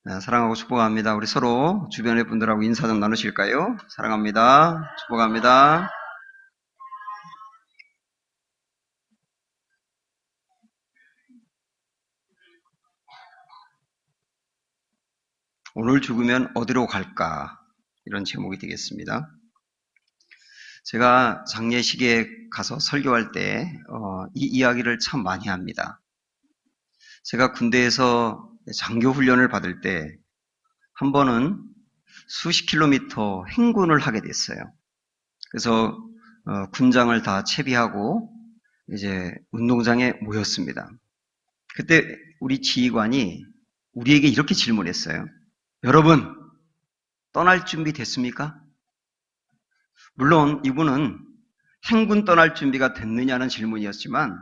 네, 사랑하고 축복합니다. 우리 서로 주변의 분들하고 인사 좀 나누실까요? 사랑합니다. 축복합니다. 오늘 죽으면 어디로 갈까? 이런 제목이 되겠습니다. 제가 장례식에 가서 설교할 때 이 이야기를 참 많이 합니다. 제가 군대에서 장교 훈련을 받을 때 한 번은 수십 킬로미터 행군을 하게 됐어요. 그래서 군장을 다 채비하고 이제 운동장에 모였습니다. 그때 우리 지휘관이 우리에게 이렇게 질문했어요. 여러분, 떠날 준비 됐습니까? 물론 이분은 행군 떠날 준비가 됐느냐는 질문이었지만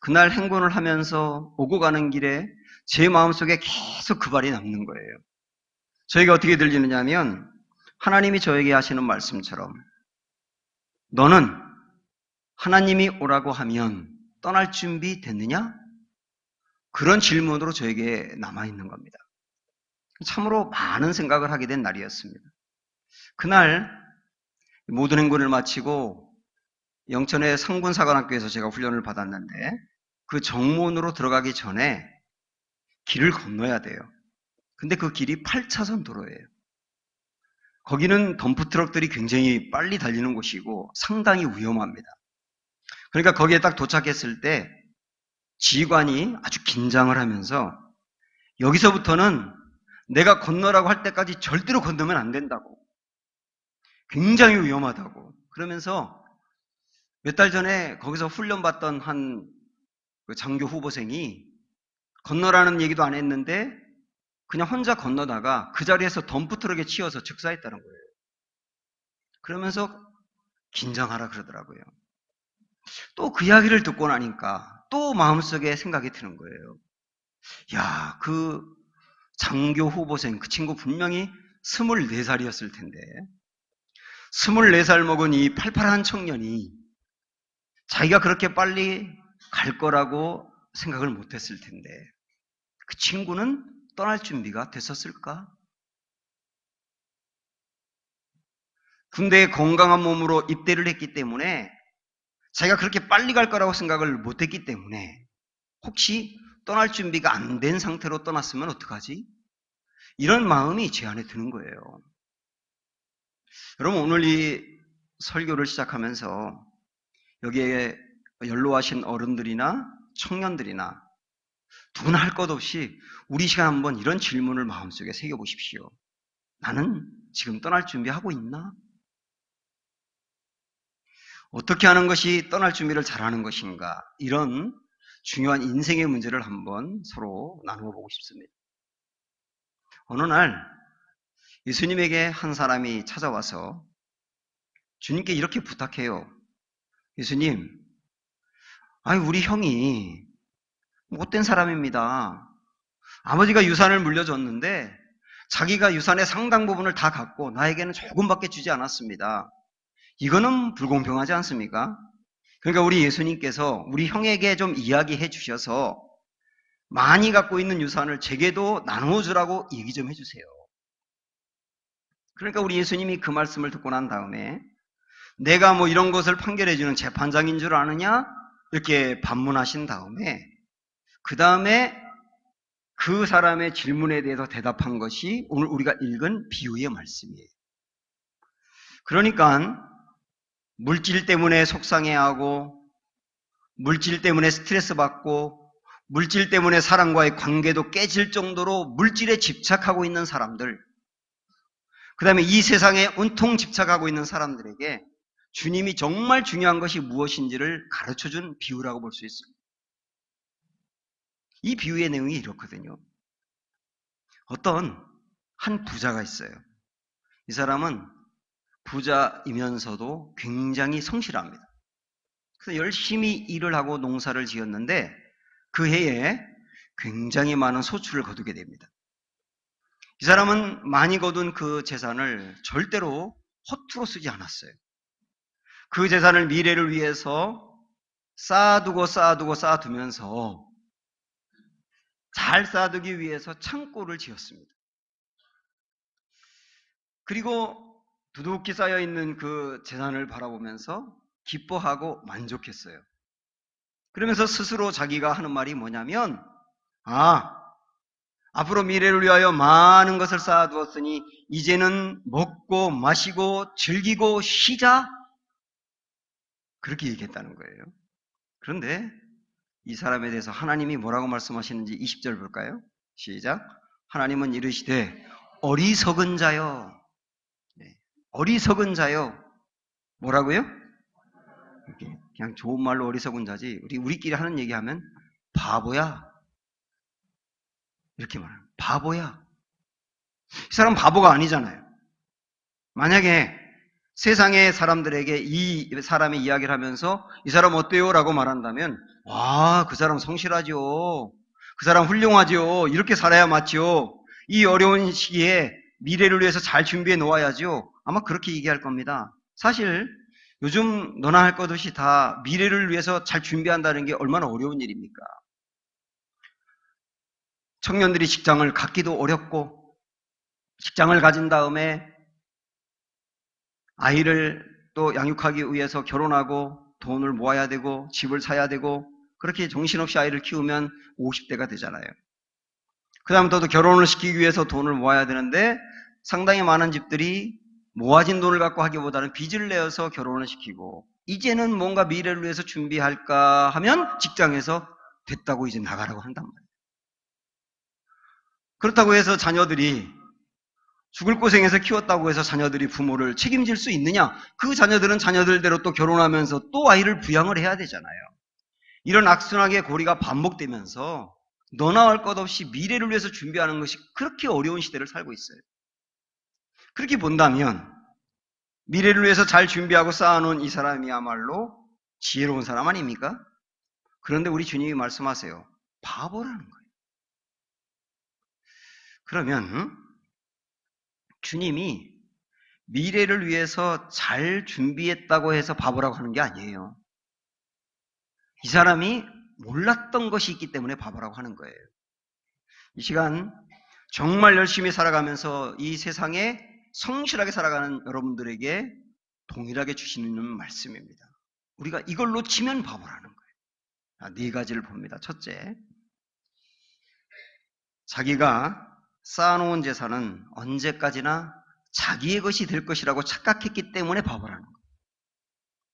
그날 행군을 하면서 오고 가는 길에 제 마음속에 계속 그 말이 남는 거예요. 저에게 어떻게 들리느냐 하면 하나님이 저에게 하시는 말씀처럼 너는 하나님이 오라고 하면 떠날 준비 됐느냐? 그런 질문으로 저에게 남아있는 겁니다. 참으로 많은 생각을 하게 된 날이었습니다. 그날 모든 행군을 마치고 영천의 상군사관학교에서 제가 훈련을 받았는데 그 정문으로 들어가기 전에 길을 건너야 돼요. 근데 그 길이 8차선 도로예요. 거기는 덤프트럭들이 굉장히 빨리 달리는 곳이고 상당히 위험합니다. 그러니까 거기에 딱 도착했을 때 지휘관이 아주 긴장을 하면서 여기서부터는 내가 건너라고 할 때까지 절대로 건너면 안 된다고. 굉장히 위험하다고. 그러면서 몇 달 전에 거기서 훈련받던 한 장교 후보생이 건너라는 얘기도 안 했는데 그냥 혼자 건너다가 그 자리에서 덤프트럭에 치여서 즉사했다는 거예요. 그러면서 긴장하라 그러더라고요. 또 그 이야기를 듣고 나니까 또 마음속에 생각이 드는 거예요. 야, 그 장교 후보생 그 친구 분명히 24살이었을 텐데 24살 먹은 이 팔팔한 청년이 자기가 그렇게 빨리 갈 거라고 생각을 못했을 텐데 그 친구는 떠날 준비가 됐었을까? 군대에 건강한 몸으로 입대를 했기 때문에 자기가 그렇게 빨리 갈 거라고 생각을 못했기 때문에 혹시 떠날 준비가 안 된 상태로 떠났으면 어떡하지? 이런 마음이 제 안에 드는 거예요. 여러분 오늘 이 설교를 시작하면서 여기에 연로하신 어른들이나 청년들이나 누구나 할 것 없이 우리 시간 한번 이런 질문을 마음속에 새겨보십시오. 나는 지금 떠날 준비하고 있나? 어떻게 하는 것이 떠날 준비를 잘하는 것인가? 이런 중요한 인생의 문제를 한번 서로 나누어 보고 싶습니다. 어느 날 예수님에게 한 사람이 찾아와서 주님께 이렇게 부탁해요. 예수님, 우리 형이 못된 사람입니다. 아버지가 유산을 물려줬는데 자기가 유산의 상당 부분을 다 갖고 나에게는 조금밖에 주지 않았습니다. 이거는 불공평하지 않습니까? 그러니까 우리 예수님께서 우리 형에게 좀 이야기해 주셔서 많이 갖고 있는 유산을 제게도 나눠주라고 얘기 좀 해주세요. 그러니까 우리 예수님이 그 말씀을 듣고 난 다음에 내가 뭐 이런 것을 판결해주는 재판장인 줄 아느냐? 이렇게 반문하신 다음에 그 다음에 그 사람의 질문에 대해서 대답한 것이 오늘 우리가 읽은 비유의 말씀이에요. 그러니까 물질 때문에 속상해하고 물질 때문에 스트레스 받고 물질 때문에 사람과의 관계도 깨질 정도로 물질에 집착하고 있는 사람들, 그 다음에 이 세상에 온통 집착하고 있는 사람들에게 주님이 정말 중요한 것이 무엇인지를 가르쳐준 비유라고 볼 수 있습니다. 이 비유의 내용이 이렇거든요. 어떤 한 부자가 있어요. 이 사람은 부자이면서도 굉장히 성실합니다. 그래서 열심히 일을 하고 농사를 지었는데 그 해에 굉장히 많은 소출을 거두게 됩니다. 이 사람은 많이 거둔 그 재산을 절대로 허투루 쓰지 않았어요. 그 재산을 미래를 위해서 쌓아두면서 잘 쌓아두기 위해서 창고를 지었습니다. 그리고 두둑히 쌓여있는 그 재산을 바라보면서 기뻐하고 만족했어요. 그러면서 스스로 자기가 하는 말이 뭐냐면, 앞으로 미래를 위하여 많은 것을 쌓아두었으니 이제는 먹고 마시고 즐기고 쉬자. 그렇게 얘기했다는 거예요. 그런데 이 사람에 대해서 하나님이 뭐라고 말씀하시는지 20절 볼까요? 시작. 하나님은 이르시되 어리석은 자여. 네. 어리석은 자여. 뭐라고요? 그냥 좋은 말로 어리석은 자지, 우리끼리 하는 얘기하면 바보야, 이렇게 말해요. 바보야. 이 사람 바보가 아니잖아요. 만약에 세상의 사람들에게 이 사람의 이야기를 하면서 이 사람 어때요? 라고 말한다면, 와, 그 사람 성실하죠, 그 사람 훌륭하죠, 이렇게 살아야 맞죠, 이 어려운 시기에 미래를 위해서 잘 준비해 놓아야죠, 아마 그렇게 얘기할 겁니다. 사실 요즘 너나 할 것 없이 다 미래를 위해서 잘 준비한다는 게 얼마나 어려운 일입니까? 청년들이 직장을 갖기도 어렵고, 직장을 가진 다음에 아이를 또 양육하기 위해서 결혼하고 돈을 모아야 되고 집을 사야 되고, 그렇게 정신없이 아이를 키우면 50대가 되잖아요. 그 다음부터 결혼을 시키기 위해서 돈을 모아야 되는데, 상당히 많은 집들이 모아진 돈을 갖고 하기보다는 빚을 내어서 결혼을 시키고, 이제는 뭔가 미래를 위해서 준비할까 하면 직장에서 됐다고 이제 나가라고 한단 말이에요. 그렇다고 해서 자녀들이 죽을 고생해서 키웠다고 해서 자녀들이 부모를 책임질 수 있느냐? 그 자녀들은 자녀들대로 또 결혼하면서 또 아이를 부양을 해야 되잖아요. 이런 악순환의 고리가 반복되면서 너나 할 것 없이 미래를 위해서 준비하는 것이 그렇게 어려운 시대를 살고 있어요. 그렇게 본다면 미래를 위해서 잘 준비하고 쌓아놓은 이 사람이야말로 지혜로운 사람 아닙니까? 그런데 우리 주님이 말씀하세요. 바보라는 거예요. 그러면 주님이 미래를 위해서 잘 준비했다고 해서 바보라고 하는 게 아니에요. 이 사람이 몰랐던 것이 있기 때문에 바보라고 하는 거예요. 이 시간 정말 열심히 살아가면서 이 세상에 성실하게 살아가는 여러분들에게 동일하게 주시는 말씀입니다. 우리가 이걸 놓치면 바보라는 거예요. 네 가지를 봅니다. 첫째, 자기가 쌓아놓은 재산은 언제까지나 자기의 것이 될 것이라고 착각했기 때문에 바보라는 거예요.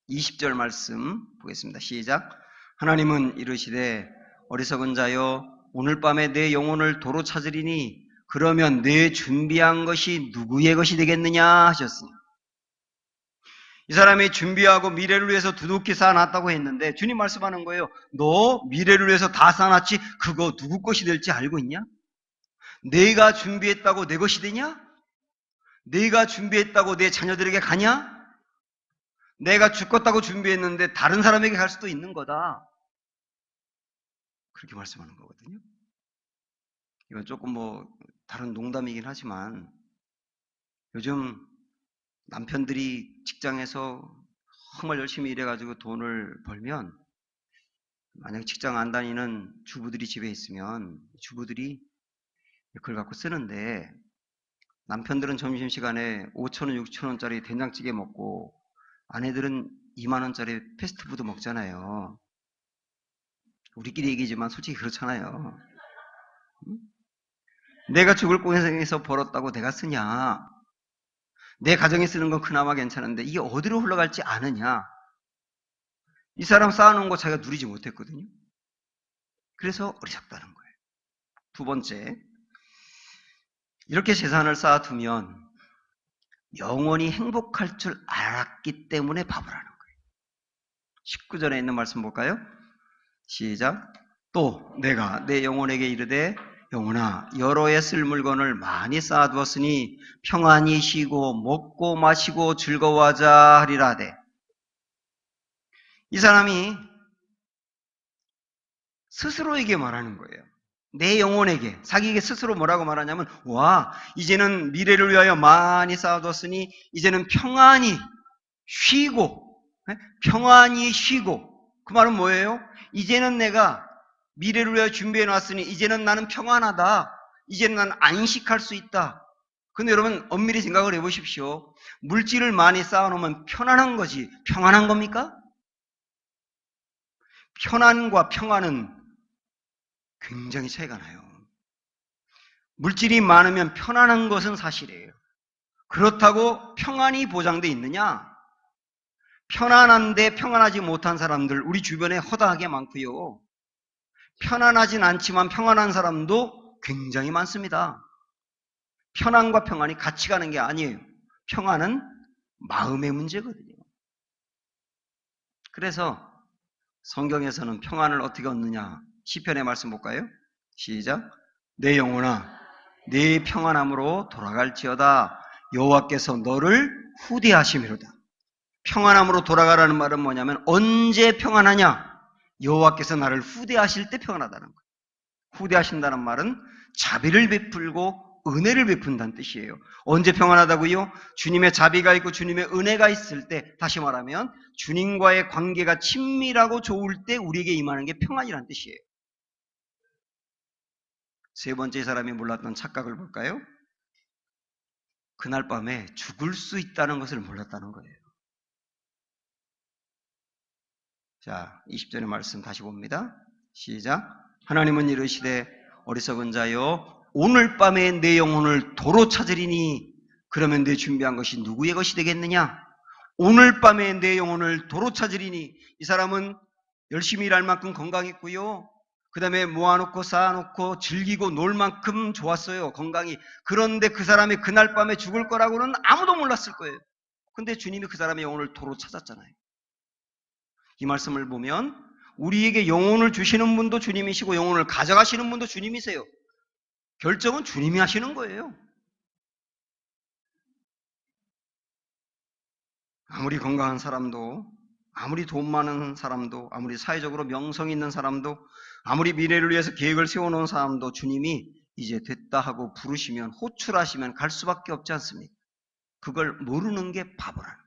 20절 말씀 보겠습니다. 시작. 하나님은 이르시되 어리석은 자여, 오늘 밤에 내 영혼을 도로 찾으리니 그러면 내 준비한 것이 누구의 것이 되겠느냐 하셨습니다. 이 사람이 준비하고 미래를 위해서 두둑히 쌓아놨다고 했는데 주님 말씀하는 거예요. 너 미래를 위해서 다 쌓아놨지? 그거 누구 것이 될지 알고 있냐? 내가 준비했다고 내 것이 되냐? 내가 준비했다고 내 자녀들에게 가냐? 내가 죽겠다고 준비했는데 다른 사람에게 갈 수도 있는 거다. 그렇게 말씀하는 거거든요. 이건 조금 다른 농담이긴 하지만, 요즘 남편들이 직장에서 정말 열심히 일해가지고 돈을 벌면, 만약 직장 안 다니는 주부들이 집에 있으면 주부들이 그걸 갖고 쓰는데, 남편들은 점심시간에 5,000원, 6,000원짜리 된장찌개 먹고 아내들은 2만 원짜리 패스트푸드 먹잖아요. 우리끼리 얘기지만 솔직히 그렇잖아요. 내가 죽을 고생해서 벌었다고 내가 쓰냐? 내 가정에 쓰는 건 그나마 괜찮은데 이게 어디로 흘러갈지 아느냐? 이 사람 쌓아놓은 거 자기가 누리지 못했거든요. 그래서 어리석다는 거예요. 두 번째, 이렇게 재산을 쌓아두면 영원히 행복할 줄 알았기 때문에 바보라는 거예요. 19절에 있는 말씀 볼까요? 시작. 또 내가 내 영혼에게 이르되 영혼아, 여러 해 쓸 물건을 많이 쌓아두었으니 평안히 쉬고 먹고 마시고 즐거워하자 하리라 하되. 이 사람이 스스로에게 말하는 거예요. 내 영혼에게, 자기에게 스스로 뭐라고 말하냐면, 와, 이제는 미래를 위하여 많이 쌓아뒀으니 이제는 평안히 쉬고, 평안히 쉬고. 그 말은 뭐예요? 이제는 내가 미래를 위하여 준비해 놨으니 이제는 나는 평안하다. 이제는 나는 안식할 수 있다. 근데 여러분 엄밀히 생각을 해보십시오. 물질을 많이 쌓아놓으면 편안한 거지 평안한 겁니까? 편안과 평안은 굉장히 차이가 나요. 물질이 많으면 편안한 것은 사실이에요. 그렇다고 평안이 보장되어 있느냐? 편안한데 평안하지 못한 사람들 우리 주변에 허다하게 많고요. 편안하진 않지만 평안한 사람도 굉장히 많습니다. 편안과 평안이 같이 가는 게 아니에요. 평안은 마음의 문제거든요. 그래서 성경에서는 평안을 어떻게 얻느냐? 시편의 말씀 볼까요? 시작. 내 영혼아 내 평안함으로 돌아갈지어다. 여호와께서 너를 후대하심이로다. 평안함으로 돌아가라는 말은 뭐냐면 언제 평안하냐? 여호와께서 나를 후대하실 때 평안하다는 거예요. 후대하신다는 말은 자비를 베풀고 은혜를 베푼다는 뜻이에요. 언제 평안하다고요? 주님의 자비가 있고 주님의 은혜가 있을 때, 다시 말하면 주님과의 관계가 친밀하고 좋을 때 우리에게 임하는 게 평안이라는 뜻이에요. 세 번째 사람이 몰랐던 착각을 볼까요? 그날 밤에 죽을 수 있다는 것을 몰랐다는 거예요. 자, 20절의 말씀 다시 봅니다. 시작. 하나님은 이르시되 어리석은 자여 오늘 밤에 내 영혼을 도로 찾으리니 그러면 내 준비한 것이 누구의 것이 되겠느냐? 오늘 밤에 내 영혼을 도로 찾으리니 이 사람은 열심히 일할 만큼 건강했고요. 그 다음에 모아놓고 쌓아놓고 즐기고 놀 만큼 좋았어요. 건강이. 그런데 그 사람이 그날 밤에 죽을 거라고는 아무도 몰랐을 거예요. 근데 주님이 그 사람의 영혼을 도로 찾았잖아요. 이 말씀을 보면 우리에게 영혼을 주시는 분도 주님이시고 영혼을 가져가시는 분도 주님이세요. 결정은 주님이 하시는 거예요. 아무리 건강한 사람도, 아무리 돈 많은 사람도, 아무리 사회적으로 명성 있는 사람도, 아무리 미래를 위해서 계획을 세워놓은 사람도 주님이 이제 됐다 하고 부르시면, 호출하시면 갈 수밖에 없지 않습니까? 그걸 모르는 게 바보라는 거예요.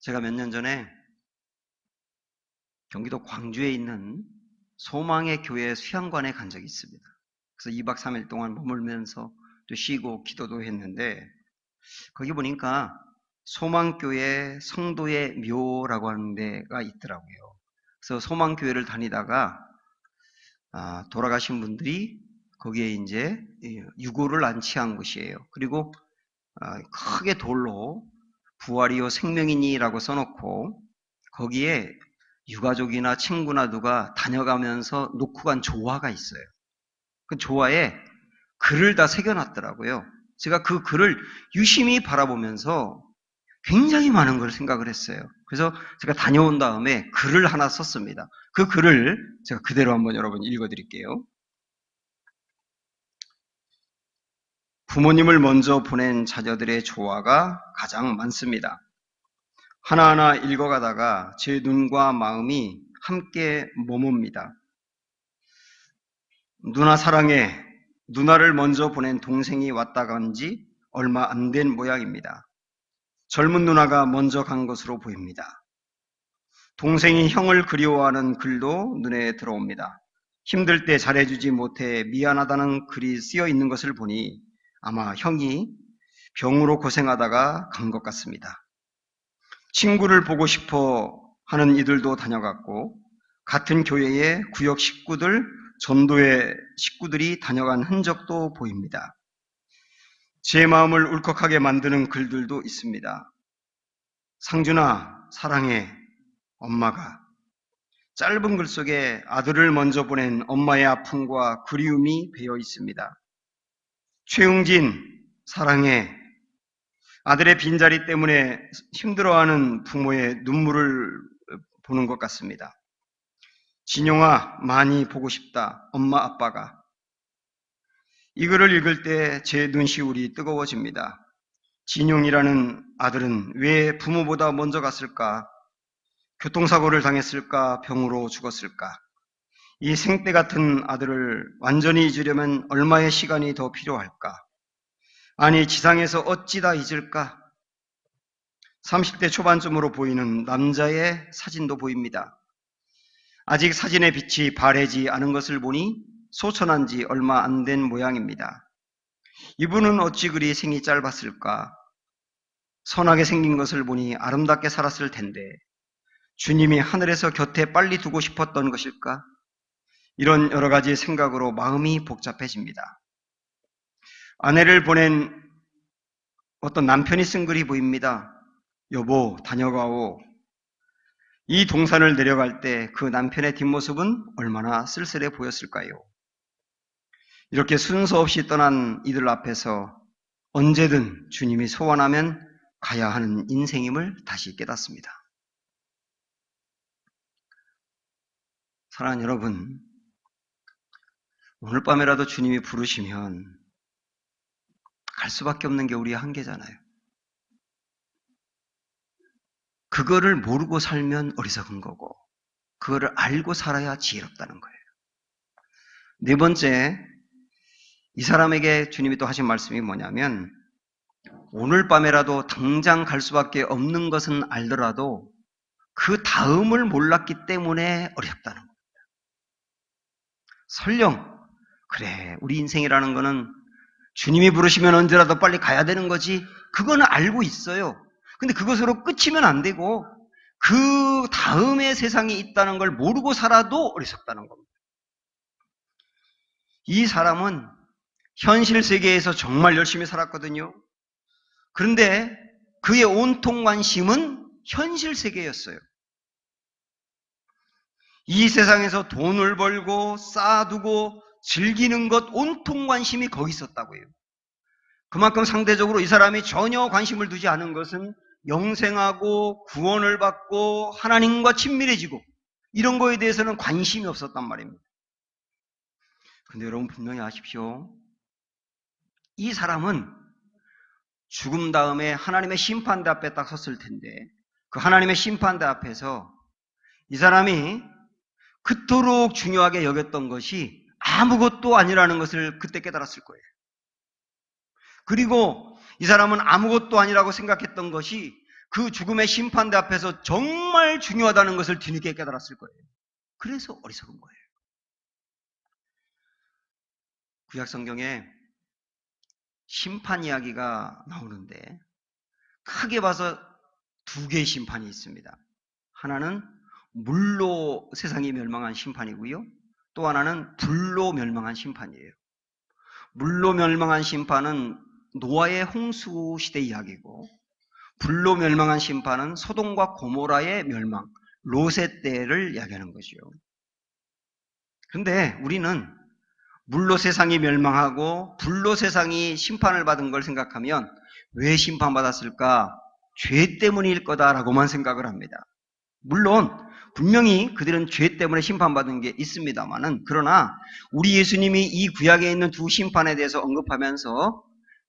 제가 몇 년 전에 경기도 광주에 있는 소망의 교회 수양관에 간 적이 있습니다. 그래서 2박 3일 동안 머물면서 또 쉬고 기도도 했는데 거기 보니까 소망교회 성도의 묘라고 하는 데가 있더라고요. 그래서 소망교회를 다니다가 돌아가신 분들이 거기에 이제 유골을 안치한 곳이에요. 그리고 크게 돌로 부활이요 생명이니라고 써놓고 거기에 유가족이나 친구나 누가 다녀가면서 놓고 간 조화가 있어요. 그 조화에 글을 다 새겨놨더라고요. 제가 그 글을 유심히 바라보면서 굉장히 많은 걸 생각을 했어요. 그래서 제가 다녀온 다음에 글을 하나 썼습니다. 그 글을 제가 그대로 한번 여러분 읽어드릴게요. 부모님을 먼저 보낸 자녀들의 조화가 가장 많습니다. 하나하나 읽어가다가 제 눈과 마음이 함께 머뭅니다. 누나 사랑해. 누나를 먼저 보낸 동생이 왔다 간 지 얼마 안 된 모양입니다. 젊은 누나가 먼저 간 것으로 보입니다. 동생이 형을 그리워하는 글도 눈에 들어옵니다. 힘들 때 잘해주지 못해 미안하다는 글이 쓰여 있는 것을 보니 아마 형이 병으로 고생하다가 간 것 같습니다. 친구를 보고 싶어 하는 이들도 다녀갔고 같은 교회의 구역 식구들, 전도의 식구들이 다녀간 흔적도 보입니다. 제 마음을 울컥하게 만드는 글들도 있습니다. 상준아, 사랑해, 엄마가. 짧은 글 속에 아들을 먼저 보낸 엄마의 아픔과 그리움이 배어 있습니다. 최웅진, 사랑해. 아들의 빈자리 때문에 힘들어하는 부모의 눈물을 보는 것 같습니다. 진용아, 많이 보고 싶다. 엄마, 아빠가. 이 글을 읽을 때 제 눈시울이 뜨거워집니다. 진용이라는 아들은 왜 부모보다 먼저 갔을까? 교통사고를 당했을까? 병으로 죽었을까? 이 생떼 같은 아들을 완전히 잊으려면 얼마의 시간이 더 필요할까? 아니, 지상에서 어찌 다 잊을까? 30대 초반쯤으로 보이는 남자의 사진도 보입니다. 아직 사진의 빛이 바래지 않은 것을 보니 소천한 지 얼마 안 된 모양입니다. 이분은 어찌 그리 생이 짧았을까? 선하게 생긴 것을 보니 아름답게 살았을 텐데 주님이 하늘에서 곁에 빨리 두고 싶었던 것일까? 이런 여러 가지 생각으로 마음이 복잡해집니다. 아내를 보낸 어떤 남편이 쓴 글이 보입니다. 여보, 다녀가오. 이 동산을 내려갈 때 그 남편의 뒷모습은 얼마나 쓸쓸해 보였을까요? 이렇게 순서 없이 떠난 이들 앞에서 언제든 주님이 소원하면 가야 하는 인생임을 다시 깨닫습니다. 사랑하는 여러분, 오늘 밤에라도 주님이 부르시면 갈 수밖에 없는 게 우리의 한계잖아요. 그거를 모르고 살면 어리석은 거고 그거를 알고 살아야 지혜롭다는 거예요. 네 번째, 이 사람에게 주님이 또 하신 말씀이 뭐냐면 오늘 밤에라도 당장 갈 수밖에 없는 것은 알더라도 그 다음을 몰랐기 때문에 어렵다는 겁니다. 설령 그래 우리 인생이라는 거는 주님이 부르시면 언제라도 빨리 가야 되는 거지 그거는 알고 있어요. 근데 그것으로 끝이면 안 되고 그 다음에 세상이 있다는 걸 모르고 살아도 어리석다는 겁니다. 이 사람은 현실 세계에서 정말 열심히 살았거든요. 그런데 그의 온통 관심은 현실 세계였어요. 이 세상에서 돈을 벌고 쌓아두고 즐기는 것 온통 관심이 거기 있었다고요. 그만큼 상대적으로 이 사람이 전혀 관심을 두지 않은 것은 영생하고 구원을 받고 하나님과 친밀해지고 이런 거에 대해서는 관심이 없었단 말입니다. 근데 여러분 분명히 아십시오. 이 사람은 죽음 다음에 하나님의 심판대 앞에 딱 섰을 텐데 그 하나님의 심판대 앞에서 이 사람이 그토록 중요하게 여겼던 것이 아무것도 아니라는 것을 그때 깨달았을 거예요. 그리고 이 사람은 아무것도 아니라고 생각했던 것이 그 죽음의 심판대 앞에서 정말 중요하다는 것을 뒤늦게 깨달았을 거예요. 그래서 어리석은 거예요. 구약 성경에 심판 이야기가 나오는데 크게 봐서 두 개의 심판이 있습니다. 하나는 물로 세상이 멸망한 심판이고요. 또 하나는 불로 멸망한 심판이에요. 물로 멸망한 심판은 노아의 홍수 시대 이야기고 불로 멸망한 심판은 소돔과 고모라의 멸망, 롯의 때를 이야기하는 거죠. 그런데 우리는 물로 세상이 멸망하고 불로 세상이 심판을 받은 걸 생각하면 왜 심판받았을까? 죄 때문일 거다라고만 생각을 합니다. 물론 분명히 그들은 죄 때문에 심판받은 게 있습니다만은 그러나 우리 예수님이 이 구약에 있는 두 심판에 대해서 언급하면서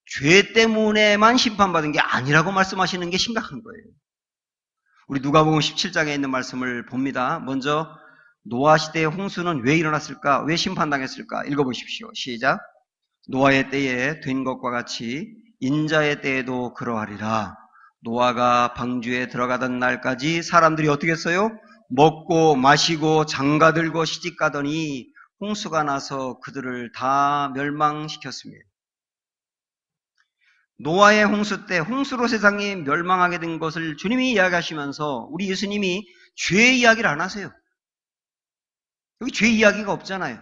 죄 때문에만 심판받은 게 아니라고 말씀하시는 게 심각한 거예요. 우리 누가복음 17장에 있는 말씀을 봅니다. 먼저 노아 시대의 홍수는 왜 일어났을까? 왜 심판당했을까? 읽어보십시오. 시작. 노아의 때에 된 것과 같이 인자의 때에도 그러하리라. 노아가 방주에 들어가던 날까지 사람들이 어떻게 했어요? 먹고 마시고 장가들고 시집가더니 홍수가 나서 그들을 다 멸망시켰습니다. 노아의 홍수 때 홍수로 세상이 멸망하게 된 것을 주님이 이야기하시면서 우리 예수님이 죄 이야기를 안 하세요. 여기 죄 이야기가 없잖아요.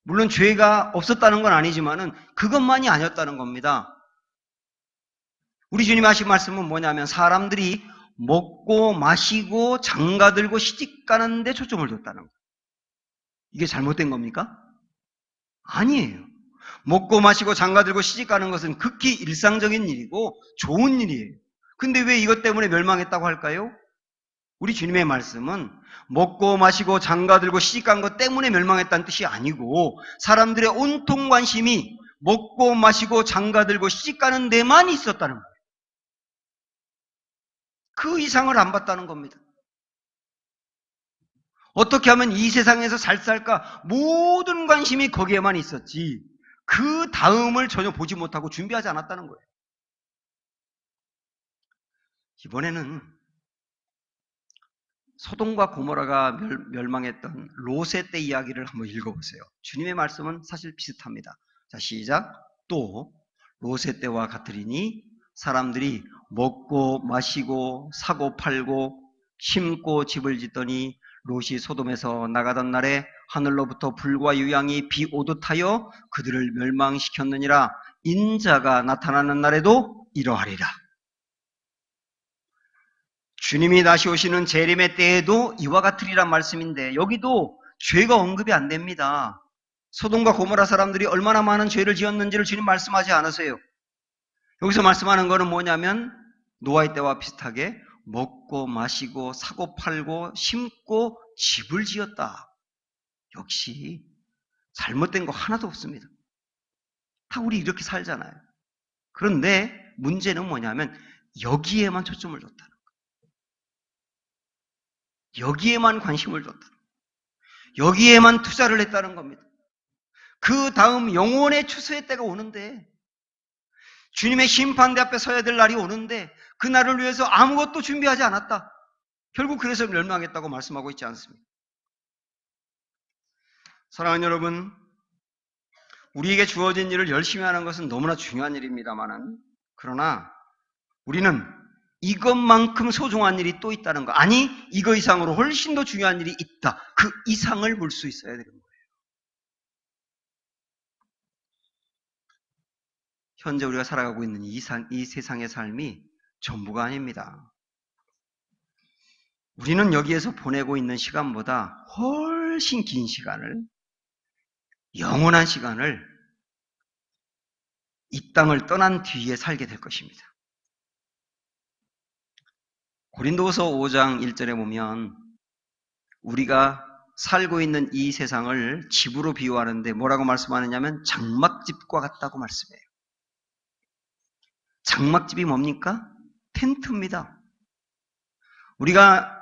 물론 죄가 없었다는 건 아니지만은 그것만이 아니었다는 겁니다. 우리 주님이 하신 말씀은 뭐냐면 사람들이 먹고 마시고 장가들고 시집가는 데 초점을 뒀다는 거예요. 이게 잘못된 겁니까? 아니에요. 먹고 마시고 장가들고 시집가는 것은 극히 일상적인 일이고 좋은 일이에요. 근데 왜 이것 때문에 멸망했다고 할까요? 우리 주님의 말씀은 먹고 마시고 장가들고 시집간 것 때문에 멸망했다는 뜻이 아니고 사람들의 온통 관심이 먹고 마시고 장가들고 시집가는 데만 있었다는 거예요. 그 이상을 안 봤다는 겁니다. 어떻게 하면 이 세상에서 잘 살까? 모든 관심이 거기에만 있었지 그 다음을 전혀 보지 못하고 준비하지 않았다는 거예요. 이번에는 소돔과 고모라가 멸망했던 롯의 때 이야기를 한번 읽어보세요. 주님의 말씀은 사실 비슷합니다. 자, 시작. 또 롯의 때와 같으리니 사람들이 먹고 마시고 사고 팔고 심고 집을 짓더니 롯이 소돔에서 나가던 날에 하늘로부터 불과 유양이 비 오듯 하여 그들을 멸망시켰느니라. 인자가 나타나는 날에도 이러하리라. 주님이 다시 오시는 재림의 때에도 이와 같으리란 말씀인데 여기도 죄가 언급이 안 됩니다. 소돔과 고모라 사람들이 얼마나 많은 죄를 지었는지를 주님 말씀하지 않으세요. 여기서 말씀하는 것은 뭐냐면 노아의 때와 비슷하게 먹고 마시고 사고 팔고 심고 집을 지었다. 역시 잘못된 거 하나도 없습니다. 다 우리 이렇게 살잖아요. 그런데 문제는 뭐냐면 여기에만 초점을 줬다는 거예요. 여기에만 관심을 줬다는 거예요. 여기에만 투자를 했다는 겁니다. 그 다음 영원의 추수의 때가 오는데 주님의 심판대 앞에 서야 될 날이 오는데 그 날을 위해서 아무것도 준비하지 않았다. 결국 그래서 멸망했다고 말씀하고 있지 않습니까? 사랑하는 여러분, 우리에게 주어진 일을 열심히 하는 것은 너무나 중요한 일입니다만은 그러나 우리는 이것만큼 소중한 일이 또 있다는 거, 아니 이거 이상으로 훨씬 더 중요한 일이 있다. 그 이상을 물 수 있어야 되는 거예요. 현재 우리가 살아가고 있는 이 세상의 삶이 전부가 아닙니다. 우리는 여기에서 보내고 있는 시간보다 훨씬 긴 시간을, 영원한 시간을 이 땅을 떠난 뒤에 살게 될 것입니다. 고린도후서 5장 1절에 보면 우리가 살고 있는 이 세상을 집으로 비유하는데 뭐라고 말씀하느냐면 장막집과 같다고 말씀해요. 장막집이 뭡니까? 텐트입니다. 우리가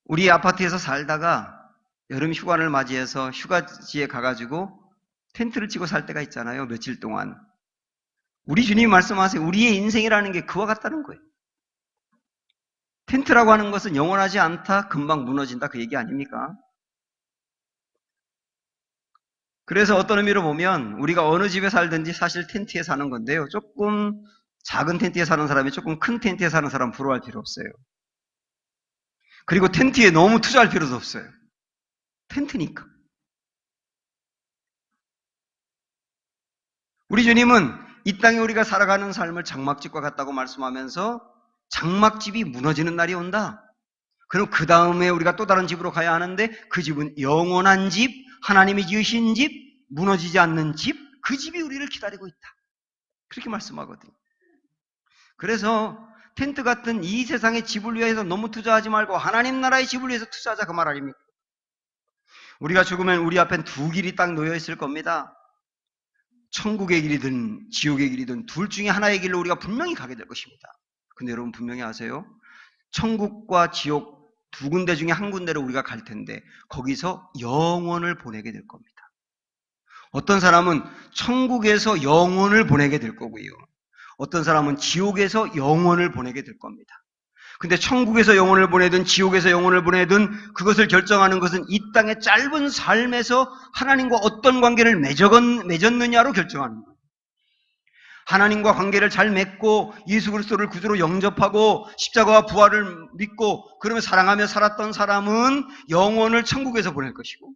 우리 아파트에서 살다가 여름 휴가를 맞이해서 휴가지에 가가지고 텐트를 치고 살 때가 있잖아요. 며칠 동안. 우리 주님이 말씀하세요. 우리의 인생이라는 게 그와 같다는 거예요. 텐트라고 하는 것은 영원하지 않다, 금방 무너진다 그 얘기 아닙니까? 그래서 어떤 의미로 보면 우리가 어느 집에 살든지 사실 텐트에 사는 건데요. 조금 작은 텐트에 사는 사람이 조금 큰 텐트에 사는 사람 부러워할 필요 없어요. 그리고 텐트에 너무 투자할 필요도 없어요. 텐트니까. 우리 주님은 이 땅에 우리가 살아가는 삶을 장막집과 같다고 말씀하면서 장막집이 무너지는 날이 온다. 그럼 그 다음에 우리가 또 다른 집으로 가야 하는데 그 집은 영원한 집, 하나님이 지으신 집, 무너지지 않는 집, 그 집이 우리를 기다리고 있다. 그렇게 말씀하거든요. 그래서 텐트 같은 이 세상의 집을 위해서 너무 투자하지 말고 하나님 나라의 집을 위해서 투자하자 그 말 아닙니까? 우리가 죽으면 우리 앞엔 두 길이 딱 놓여 있을 겁니다. 천국의 길이든 지옥의 길이든 둘 중에 하나의 길로 우리가 분명히 가게 될 것입니다. 근데 여러분 분명히 아세요? 천국과 지옥 두 군데 중에 한 군데로 우리가 갈 텐데 거기서 영혼을 보내게 될 겁니다. 어떤 사람은 천국에서 영혼을 보내게 될 거고요. 어떤 사람은 지옥에서 영혼을 보내게 될 겁니다. 근데 천국에서 영혼을 보내든 지옥에서 영혼을 보내든 그것을 결정하는 것은 이 땅의 짧은 삶에서 하나님과 어떤 관계를 맺었느냐로 결정하는 거예요. 하나님과 관계를 잘 맺고 예수 그리스도를 구주로 영접하고 십자가와 부활을 믿고 그러면 사랑하며 살았던 사람은 영혼을 천국에서 보낼 것이고,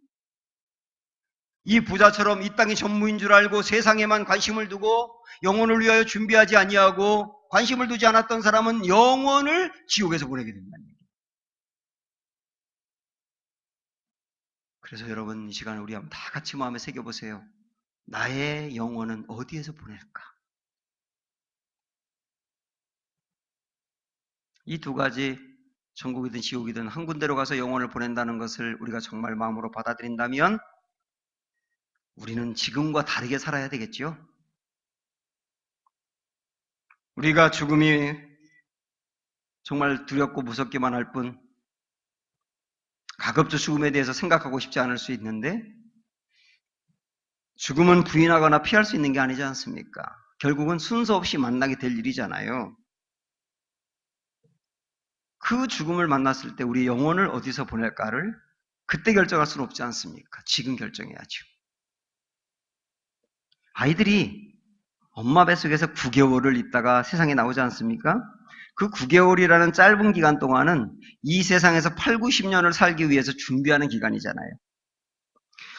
이 부자처럼 이 땅이 전무인 줄 알고 세상에만 관심을 두고 영혼을 위하여 준비하지 아니하고 관심을 두지 않았던 사람은 영혼을 지옥에서 보내게 된다는 얘기예요. 그래서 여러분 이 시간에 우리 한번 다 같이 마음에 새겨보세요. 나의 영혼은 어디에서 보낼까? 이 두 가지, 천국이든 지옥이든 한 군데로 가서 영혼을 보낸다는 것을 우리가 정말 마음으로 받아들인다면 우리는 지금과 다르게 살아야 되겠죠? 우리가 죽음이 정말 두렵고 무섭기만 할 뿐 가급적 죽음에 대해서 생각하고 싶지 않을 수 있는데 죽음은 부인하거나 피할 수 있는 게 아니지 않습니까? 결국은 순서 없이 만나게 될 일이잖아요. 그 죽음을 만났을 때 우리 영혼을 어디서 보낼까를 그때 결정할 수는 없지 않습니까? 지금 결정해야죠. 아이들이 엄마 뱃속에서 9개월을 있다가 세상에 나오지 않습니까? 그 9개월이라는 짧은 기간 동안은 이 세상에서 8, 90년을 살기 위해서 준비하는 기간이잖아요.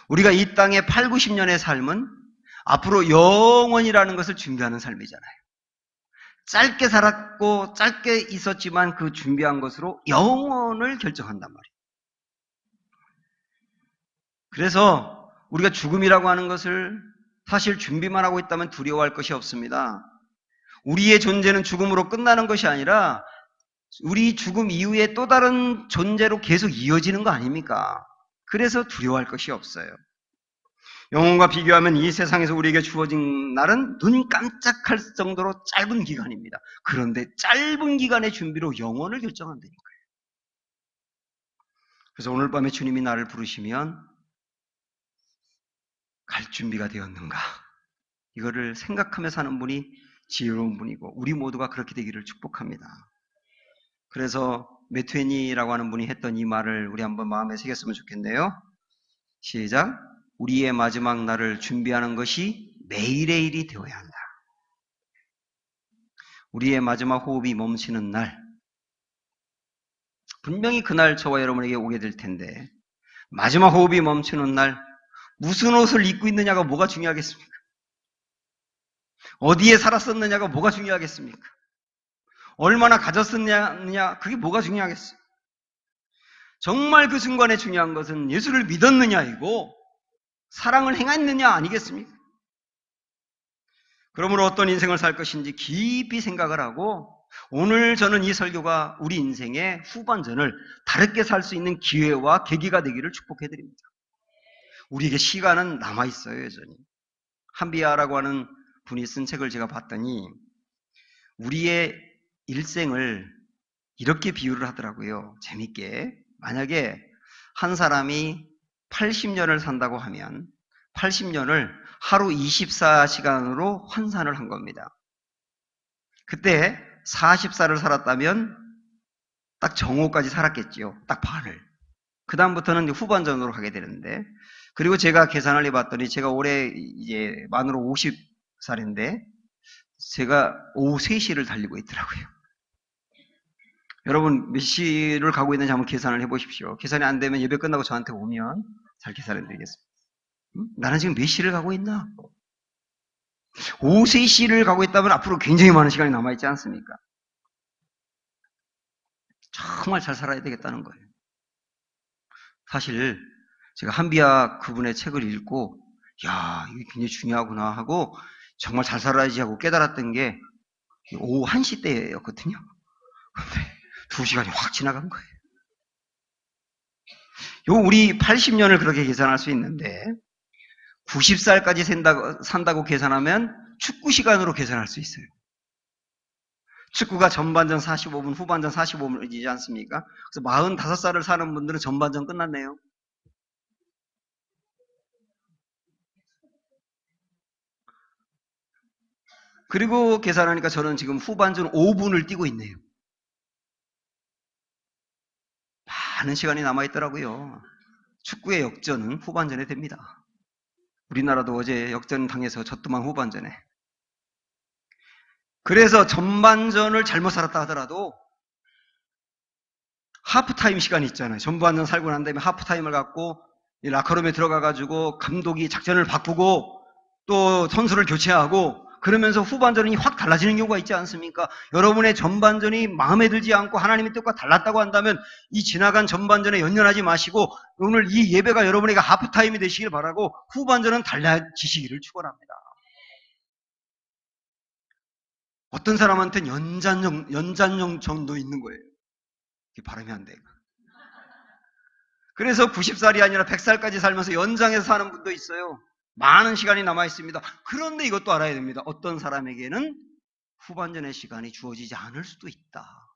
우리가 이 땅에 8, 90년의 삶은 앞으로 영원이라는 것을 준비하는 삶이잖아요. 짧게 살았고 짧게 있었지만 그 준비한 것으로 영원을 결정한단 말이에요. 그래서 우리가 죽음이라고 하는 것을 사실 준비만 하고 있다면 두려워할 것이 없습니다. 우리의 존재는 죽음으로 끝나는 것이 아니라 우리 죽음 이후에 또 다른 존재로 계속 이어지는 거 아닙니까? 그래서 두려워할 것이 없어요. 영혼과 비교하면 이 세상에서 우리에게 주어진 날은 눈 깜짝할 정도로 짧은 기간입니다. 그런데 짧은 기간의 준비로 영혼을 결정한다니까요. 그래서 오늘 밤에 주님이 나를 부르시면 갈 준비가 되었는가? 이거를 생각하며 사는 분이 지혜로운 분이고 우리 모두가 그렇게 되기를 축복합니다. 그래서 메투에니라고 하는 분이 했던 이 말을 우리 한번 마음에 새겼으면 좋겠네요. 시작. 우리의 마지막 날을 준비하는 것이 매일의 일이 되어야 한다. 우리의 마지막 호흡이 멈추는 날, 분명히 그날 저와 여러분에게 오게 될 텐데 마지막 호흡이 멈추는 날 무슨 옷을 입고 있느냐가 뭐가 중요하겠습니까? 어디에 살았었느냐가 뭐가 중요하겠습니까? 얼마나 가졌었느냐 그게 뭐가 중요하겠어요? 정말 그 순간에 중요한 것은 예수를 믿었느냐이고 사랑을 행했느냐 아니겠습니까? 그러므로 어떤 인생을 살 것인지 깊이 생각을 하고 오늘 저는 이 설교가 우리 인생의 후반전을 다르게 살 수 있는 기회와 계기가 되기를 축복해드립니다. 우리에게 시간은 남아있어요, 여전히. 한비아라고 하는 분이 쓴 책을 제가 봤더니 우리의 일생을 이렇게 비유를 하더라고요. 재밌게. 만약에 한 사람이 80년을 산다고 하면 80년을 하루 24시간으로 환산을 한 겁니다. 그때 40살을 살았다면 딱 정오까지 살았겠지요. 딱 반을. 그 다음부터는 후반전으로 가게 되는데, 그리고 제가 계산을 해봤더니 제가 올해 이제 만으로 50살인데 제가 오후 3시를 달리고 있더라고요. 여러분 몇 시를 가고 있는지 한번 계산을 해보십시오. 계산이 안 되면 예배 끝나고 저한테 오면 잘 계산해 드리겠습니다. 나는 지금 몇 시를 가고 있나? 오후 3시를 가고 있다면 앞으로 굉장히 많은 시간이 남아있지 않습니까? 정말 잘 살아야 되겠다는 거예요. 사실 제가 한비아 그분의 책을 읽고 야, 이게 굉장히 중요하구나 하고 정말 잘 살아야지 하고 깨달았던 게 오후 1시 때였거든요. 근데 2시간이 확 지나간 거예요. 우리 80년을 그렇게 계산할 수 있는데 90살까지 산다고 계산하면 축구 시간으로 계산할 수 있어요. 축구가 전반전 45분, 후반전 45분이지 않습니까? 그래서 45살을 사는 분들은 전반전 끝났네요. 그리고 계산하니까 저는 지금 후반전 5분을 뛰고 있네요. 많은 시간이 남아있더라고요. 축구의 역전은 후반전에 됩니다. 우리나라도 어제 역전 당해서 졌더만 후반전에. 그래서 전반전을 잘못 살았다 하더라도 하프타임 시간이 있잖아요. 전반전 살고 난 다음에 하프타임을 갖고 라커룸에 들어가가지고 감독이 작전을 바꾸고 또 선수를 교체하고 그러면서 후반전이 확 달라지는 경우가 있지 않습니까? 여러분의 전반전이 마음에 들지 않고 하나님의 뜻과 달랐다고 한다면 이 지나간 전반전에 연연하지 마시고 오늘 이 예배가 여러분에게 하프타임이 되시길 바라고 후반전은 달라지시기를 축원합니다. 어떤 사람한테는 연장용 정도 있는 거예요. 이게 바람이 안 돼. 그래서 90살이 아니라 100살까지 살면서 연장해서 사는 분도 있어요. 많은 시간이 남아 있습니다. 그런데 이것도 알아야 됩니다. 어떤 사람에게는 후반전의 시간이 주어지지 않을 수도 있다.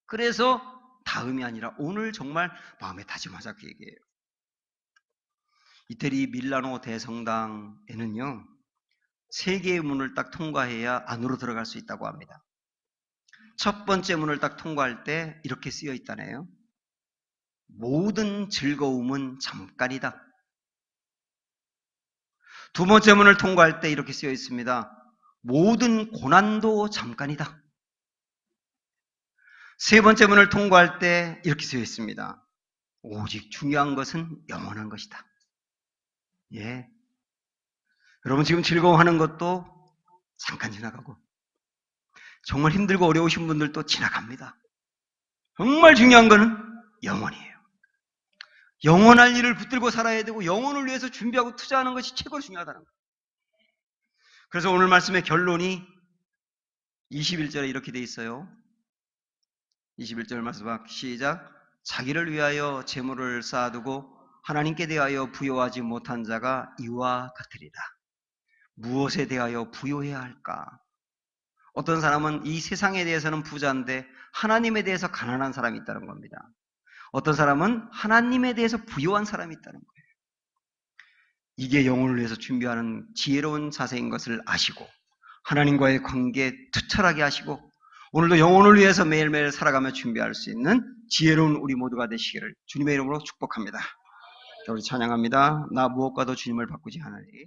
그래서 다음이 아니라 오늘 정말 마음에 다짐하자 그 얘기예요. 이태리 밀라노 대성당에는요. 3개의 문을 딱 통과해야 안으로 들어갈 수 있다고 합니다. 첫 번째 문을 딱 통과할 때 이렇게 쓰여 있다네요. 모든 즐거움은 잠깐이다. 두 번째 문을 통과할 때 이렇게 쓰여 있습니다. 모든 고난도 잠깐이다. 세 번째 문을 통과할 때 이렇게 쓰여 있습니다. 오직 중요한 것은 영원한 것이다. 예. 여러분 지금 즐거워하는 것도 잠깐 지나가고 정말 힘들고 어려우신 분들도 지나갑니다. 정말 중요한 것은 영원이에요. 영원할 일을 붙들고 살아야 되고 영혼을 위해서 준비하고 투자하는 것이 최고로 중요하다는 거예요. 그래서 오늘 말씀의 결론이 21절에 이렇게 돼 있어요. 21절 말씀 시작. 자기를 위하여 재물을 쌓아두고 하나님께 대하여 부요하지 못한 자가 이와 같으리라. 무엇에 대하여 부요해야 할까? 어떤 사람은 이 세상에 대해서는 부자인데 하나님에 대해서 가난한 사람이 있다는 겁니다. 어떤 사람은 하나님에 대해서 부요한 사람이 있다는 거예요. 이게 영혼을 위해서 준비하는 지혜로운 자세인 것을 아시고 하나님과의 관계에 투철하게 하시고 오늘도 영혼을 위해서 매일매일 살아가며 준비할 수 있는 지혜로운 우리 모두가 되시기를 주님의 이름으로 축복합니다. 우리 찬양합니다. 나 무엇과도 주님을 바꾸지 않으리.